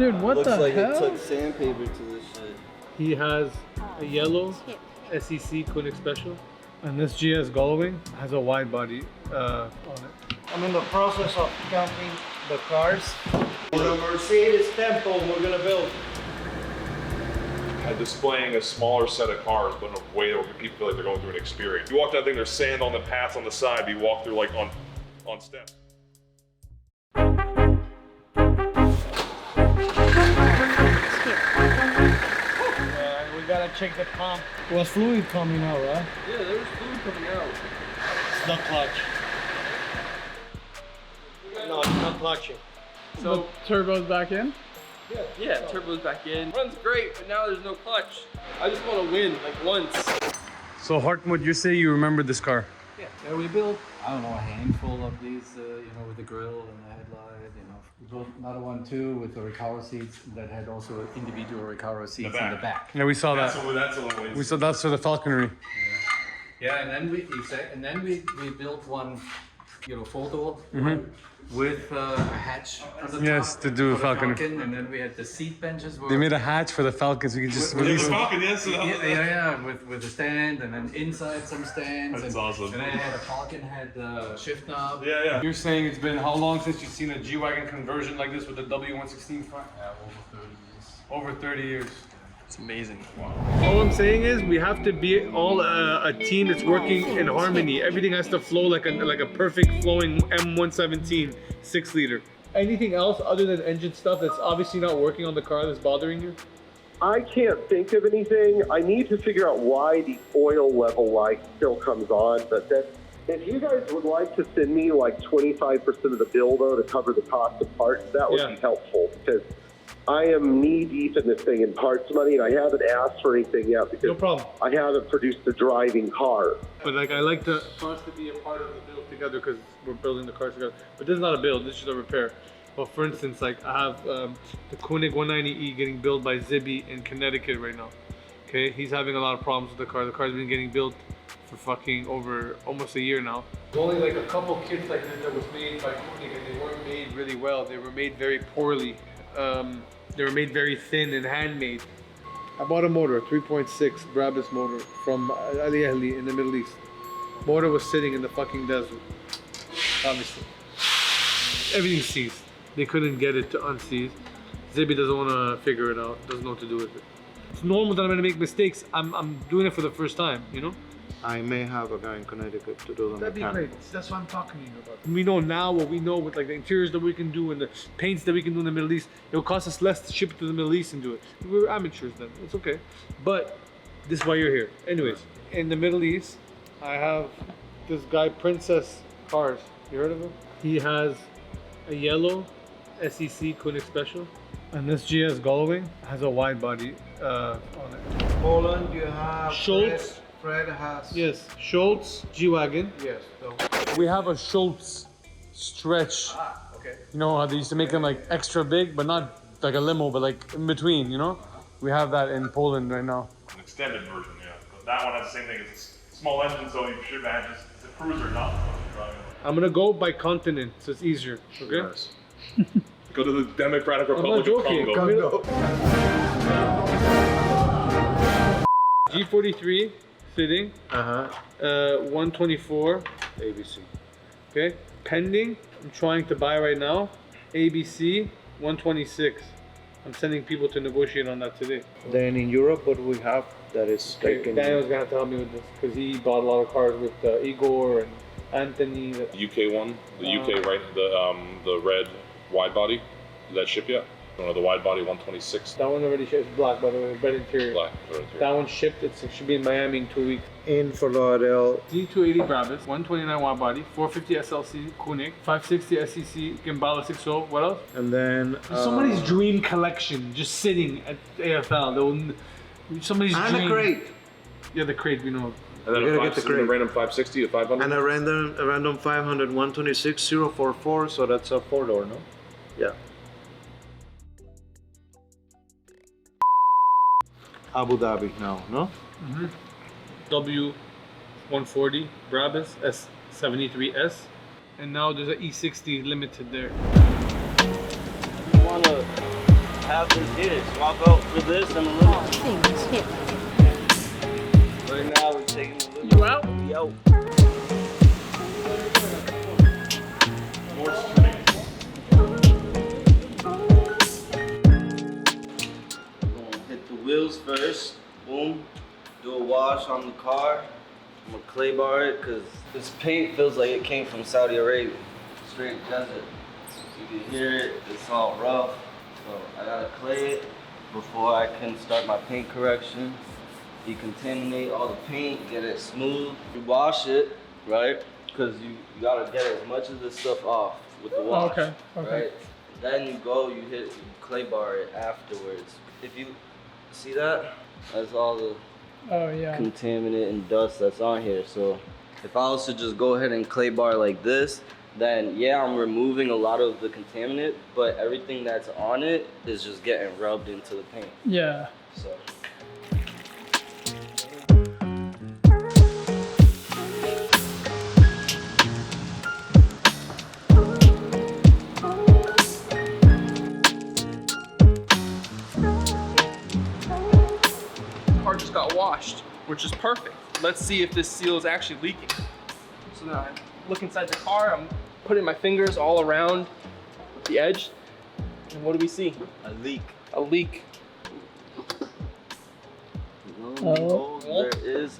Dude, what the like hell? Looks like sandpaper to this shit. He has a yellow SEC Koenig Special, and this GS Gullwing has a wide body on it. I'm in the process of counting the cars for the Mercedes temple we're gonna build. Displaying a smaller set of cars, but in a way that people feel like they're going through an experience. You walk down, I think there's sand on the paths on the side, but you walk through like on steps. We gotta check the pump. Was fluid coming out, right? Yeah, there was fluid coming out. It's not clutch. No, it's not clutching. So the turbo's back in? Yeah, turbo's back in. Runs great, but now there's no clutch. I just want to win, like once. So Hartmut, you say you remember this car? Yeah, we built, I don't know, a handful of these, you know, with the grille and the headlight, you know. We built another one too with the Recaro seats that had also individual Recaro seats in the back. Yeah, we saw that. That's a little ways. We saw that's for the falconry. Yeah, and then we built one, you know, full door with a hatch on the Yes, top to do a for the falcon. And then we had the seat benches. They made a hatch for the falcons. You can just release them. Falcon, yes. Yeah, with a stand, and then inside some stands. That's and, awesome. And then it had a Falcon, had the shift knob. Yeah. You're saying it's been how long since you've seen a G-Wagon conversion like this with the W116 front? Yeah, over 30 years. Over 30 years. It's amazing. Wow. All I'm saying is we have to be all a team that's working in harmony. Everything has to flow like a perfect flowing M117 6-liter. Anything else other than engine stuff that's obviously not working on the car that's bothering you? I can't think of anything. I need to figure out why the oil level light still comes on, but then if you guys would like to send me like 25% of the bill though to cover the cost of parts, that would be helpful because I am knee deep in this thing in parts money and I haven't asked for anything yet because No problem. I haven't produced a driving car. But like I like for us to be a part of the build together because we're building the cars together. But this is not a build, this is just a repair. Well, for instance, like I have the Koenig 190E getting built by Zibby in Connecticut right now. Okay, he's having a lot of problems with the car. The car's been getting built for fucking over almost a year now. There's only like a couple kits like this that was made by Koenig and they weren't made really well. They were made very poorly. They were made very thin and handmade. I bought a motor, a 3.6 Brabus motor from Ali Ahli in the Middle East. Motor was sitting in the fucking desert, obviously. Everything seized. They couldn't get it to unseize. Zibby doesn't want to figure it out, doesn't know what to do with it. It's normal that I'm gonna make mistakes. I'm doing it for the first time, you know? I may have a guy in Connecticut to do the That'd be mechanic. great. That's what I'm talking to you about. We know now what we know with like the interiors that we can do and the paints that we can do in the Middle East. It'll cost us less to ship it to the Middle East and do it. We're amateurs then. It's okay. But this is why you're here. Anyways, in the Middle East, I have this guy, Princess Cars. You heard of him? He has a yellow SEC Koenig Special. And this GS Gullwing has a wide body on it. Poland, you have Schultz. Fred has. Yes, Schultz G-Wagon. Yes. So. We have a Schultz stretch. Okay. You know how they used to make them like extra big, but not like a limo, but like in between, you know? We have that in Poland right now. An extended version, yeah. But that one has the same thing. It's a small engine, so you should imagine it's a cruiser, not driving. I'm gonna go by continent, so it's easier, okay? Yes. Go to the Democratic I'm not Republic of joking. Congo. G43 sitting, 124 ABC. okay? Pending, I'm trying to buy right now, ABC 126. I'm sending people to negotiate on that today. Then in Europe, what we have that is Okay, taken. Daniel's gonna have to help me with this because he bought a lot of cars with Igor and Anthony. The UK one, the UK, right? The red wide body. Did that ship yet? The wide body 126. That one already shipped. It's black, by the way, red interior. Black. That one shipped. It should be in Miami in 2 weeks. In Fort Lauderdale. D280 Brabus, 129 wide body, 450 SLC Koenig, 560 SEC Gemballa 60. What else? And then. Somebody's dream collection just sitting at AFL. Somebody's And dream. a crate. Yeah, the crate, we know. And then We're a, gonna get the crate. random 560 to 500. And a random 500 126 044, so that's a 4-door, no? Yeah. Abu Dhabi now, no? W140 Brabus S73S, and now there's an E60 limited there. You want to have this here. Swap out for this and a little. Things hit. Right now we're taking a little. You out? We out. Hit the wheels first. Boom. Do a wash on the car. I'm gonna clay bar it because this paint feels like it came from Saudi Arabia. Straight desert. You can hear it, it's all rough. So I gotta clay it before I can start my paint correction. Decontaminate all the paint, get it smooth. You wash it, right? Because you gotta get as much of this stuff off with the wash. Okay. Right? Then you clay bar it afterwards. If you see that, that's all the contaminant and dust that's on here. So if I was to just go ahead and clay bar like this, then yeah, I'm removing a lot of the contaminant, but everything that's on it is just getting rubbed into the paint. Yeah. So. Car just got washed, which is perfect. Let's see if this seal is actually leaking. So now I look inside the car, I'm putting my fingers all around the edge, and what do we see? A leak. A leak. Oh, there is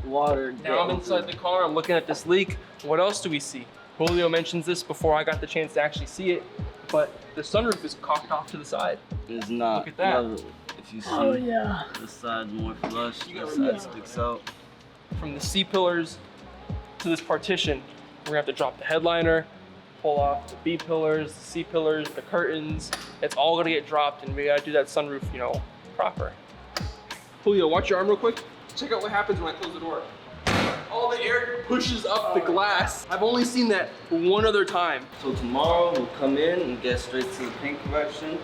water. Now I'm inside the car, I'm looking at this leak. What else do we see? Julio mentions this before I got the chance to actually see it, but the sunroof is cocked off to the side. It's not. Look at that. If you see, this side's more flush, this side sticks out. From the C-pillars to this partition, we're gonna have to drop the headliner, pull off the B-pillars, the C-pillars, the curtains. It's all gonna get dropped, and we gotta do that sunroof, you know, proper. Julio, watch your arm real quick. Check out what happens when I close the door. All the air pushes up the glass. I've only seen that one other time. So tomorrow we'll come in and get straight to the paint correction,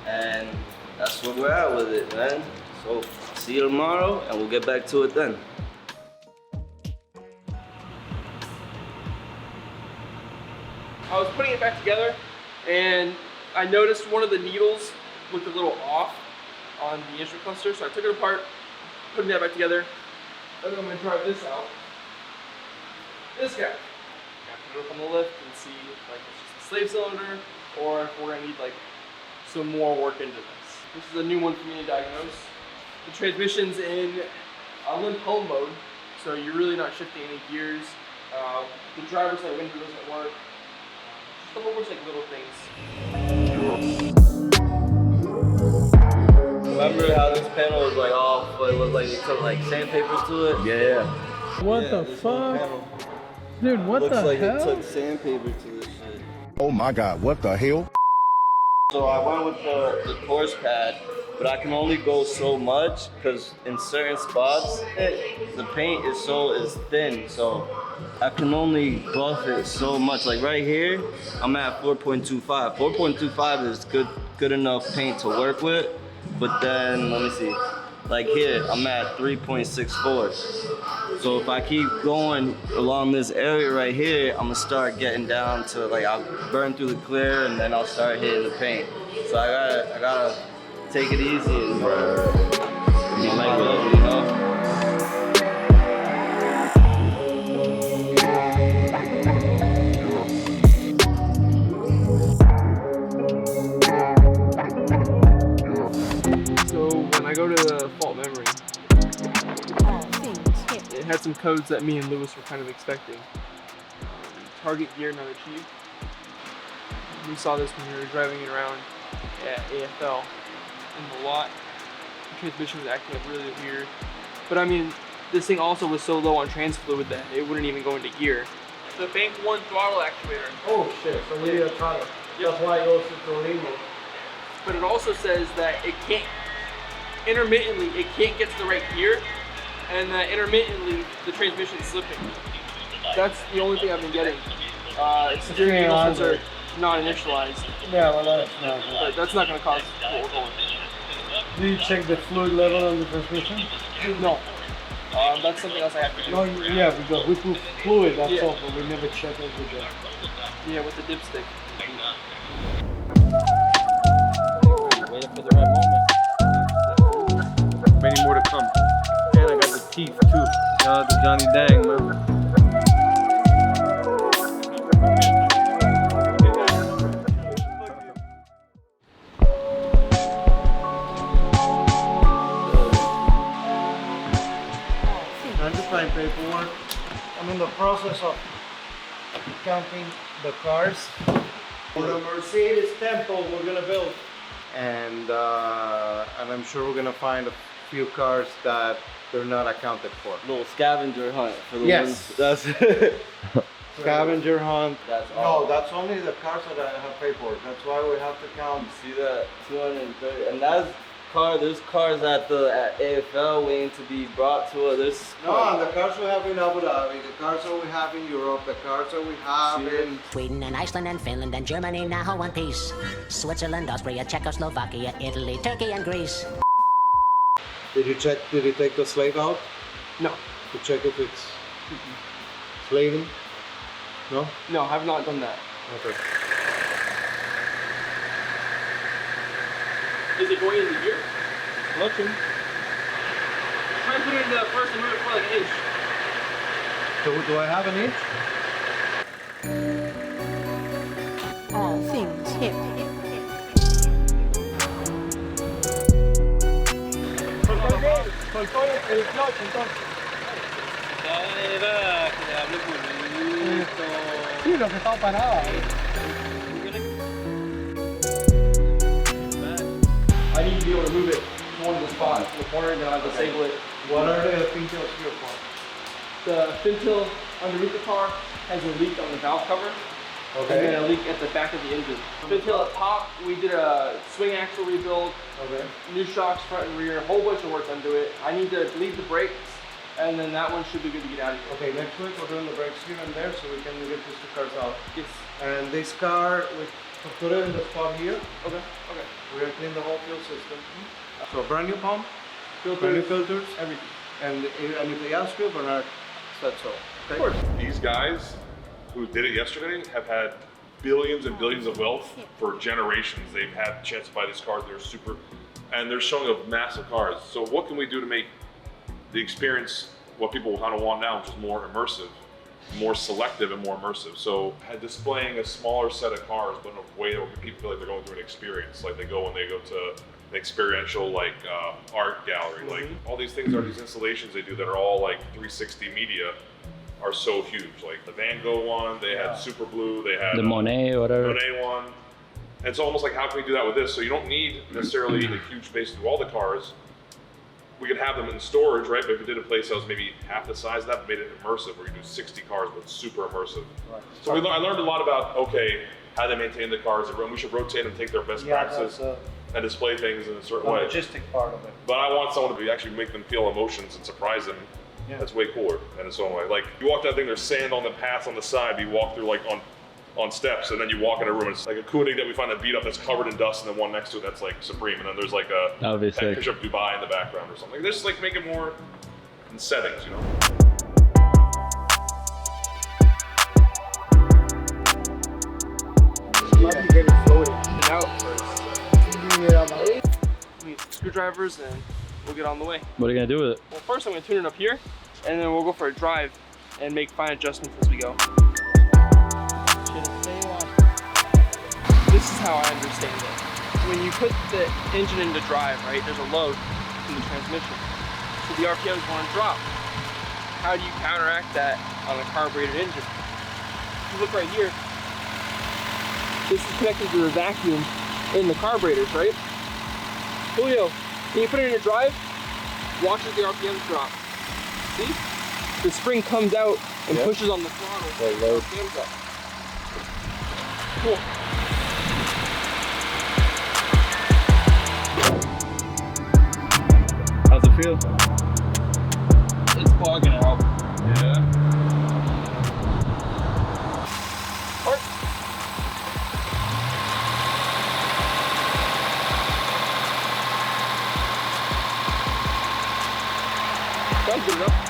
and that's where we're at with it, man. So see you tomorrow, and we'll get back to it then. I was putting it back together, and I noticed one of the needles looked a little off on the instrument cluster, so I took it apart, putting that back together, and then I'm gonna drive this out. This guy. I'm gonna put it up on the lift and see if like it's just a slave cylinder, or if we're gonna need like some more work into this. This is a new one for me to diagnose. The transmission's in limp home mode, so you're really not shifting any gears. The driver's side window doesn't work. Just a whole bunch of like little things. Remember how this panel was like all, it looked like you took like sandpaper to it? Yeah. What the fuck? Dude, what Looks the like hell? it took sandpaper to this shit. Oh my God, what the hell? So I went with the course pad, but I can only go so much because in certain spots, the paint is thin, so I can only buff it so much. Like right here, I'm at 4.25. 4.25 is good enough paint to work with, but then, let me see. Like here, I'm at 3.64. So if I keep going along this area right here, I'm gonna start getting down to like, I'll burn through the clear and then I'll start hitting the paint. So I gotta take it easy and be like, you know? I go to the fault memory. It had some codes that me and Lewis were kind of expecting. Target gear not achieved. We saw this when we were driving it around at AFL in the lot. The transmission was acting up really weird. But I mean, this thing also was so low on trans fluid that it wouldn't even go into gear. The bank 1 throttle actuator. Oh shit, so we need a throttle. That's why it goes to limbo. But it also says that it can't, intermittently, it can't get to the right gear, and intermittently, the transmission's slipping. That's the only thing I've been getting. Steering wheels are not initialized. Yeah, well that's not good. But that's not going to cause what we're going. Do you check the fluid level on the transmission? No. That's something else I have to do. No, yeah, because we put fluid, that's Yeah. all, but we never check it with the... Yeah, with the dipstick. Way to for the right moment. Many more to come. And I got the teeth too. Shout out to Johnny Dang, man. Trying to find paperwork. I'm in the process of counting the cars for the Mercedes Tempo we're gonna build, and I'm sure we're gonna find a few cars that they're not accounted for. Little scavenger hunt for the Yes. ones. That's Scavenger hunt. That's all. No, that's only the cars that have paperwork. That's why we have to count. See that 230, and that's car. There's cars at AFL waiting to be brought to us. No, the cars we have in Abu Dhabi, the cars that we have in Europe, the cars that we have in Sweden and Iceland and Finland and Germany now one piece. Switzerland, Austria, Czechoslovakia, Italy, Turkey and Greece. Did you take the slate out? No, To check if it's slating? No? no, I have not done that. Okay. Is it going in the gear? Looking. Try and put it in the first and move it for like an inch. Do I have an inch? All things hip. Sí, lo que está parado. I need to be able to move it to one of the spots in the corner, and then I'll disable it. What are the pinchos here for? The fin tail underneath the car has a leak on the valve cover, and then a leak at the back of the engine. Fin tail at top, we did a swing axle rebuild, Okay. new shocks front and rear, a whole bunch of work done to it. I need to leave the brakes, and then that one should be good to get out of here. Okay, next week we're doing the brakes here and there so we can get these two cars out. Yes. And this car, we put it in the spot here. Okay. Okay. We're gonna clean the whole fuel system. So brand new pump, Filters, brand new filters, everything. and if they ask you, Bernard said so. Of course. These guys who did it yesterday have had billions and billions of wealth for generations. They've had a chance to buy these cars. They're super, and they're showing off massive cars. So what can we do to make the experience what people kind of want now, which is more immersive, more selective and more immersive? So displaying a smaller set of cars, but in a way that people feel like they're going through an experience, like they go when they go to an experiential like art gallery. Like all these things are these installations they do that are all like 360 media are so huge. Like the Van Gogh one, they had Super Blue, they had The Monet or whatever. Monet one. And it's almost like, how can we do that with this? So you don't need necessarily a huge space to do all the cars. We could have them in storage, right? But if you did a place that was maybe half the size of that, but made it immersive, where you do 60 cars, but super immersive. Right. So I learned a lot about, okay, how they maintain the cars. We should rotate and take their best practices and display things in a certain way. The logistic part of it. But I want someone to actually make them feel emotions and surprise them. Yeah. That's way cooler in its own way. Like you walk that thing, there's sand on the paths on the side. You walk through like on steps, and then you walk in a room. And it's like a Koenig that we find that beat up that's covered in dust, and then one next to it that's like supreme. And then there's like a picture of Dubai in the background or something. They just like make it more in settings, you know. Out first. We need screwdrivers and we'll get on the way. What are you gonna do with it? Well, first I'm gonna tune it up here, and then we'll go for a drive and make fine adjustments as we go. This is how I understand it. When you put the engine into drive, right, there's a load in the transmission. So the RPMs want to drop. How do you counteract that on a carbureted engine? If you look right here, this is connected to the vacuum in the carburetors, right? Julio, can you put it in a drive? Watch as the RPMs drop. See? The spring comes out and pushes on the throttle. The RPMs up. Cool. How's it feel? It's bugging out. Yeah. Park. Sounds good enough.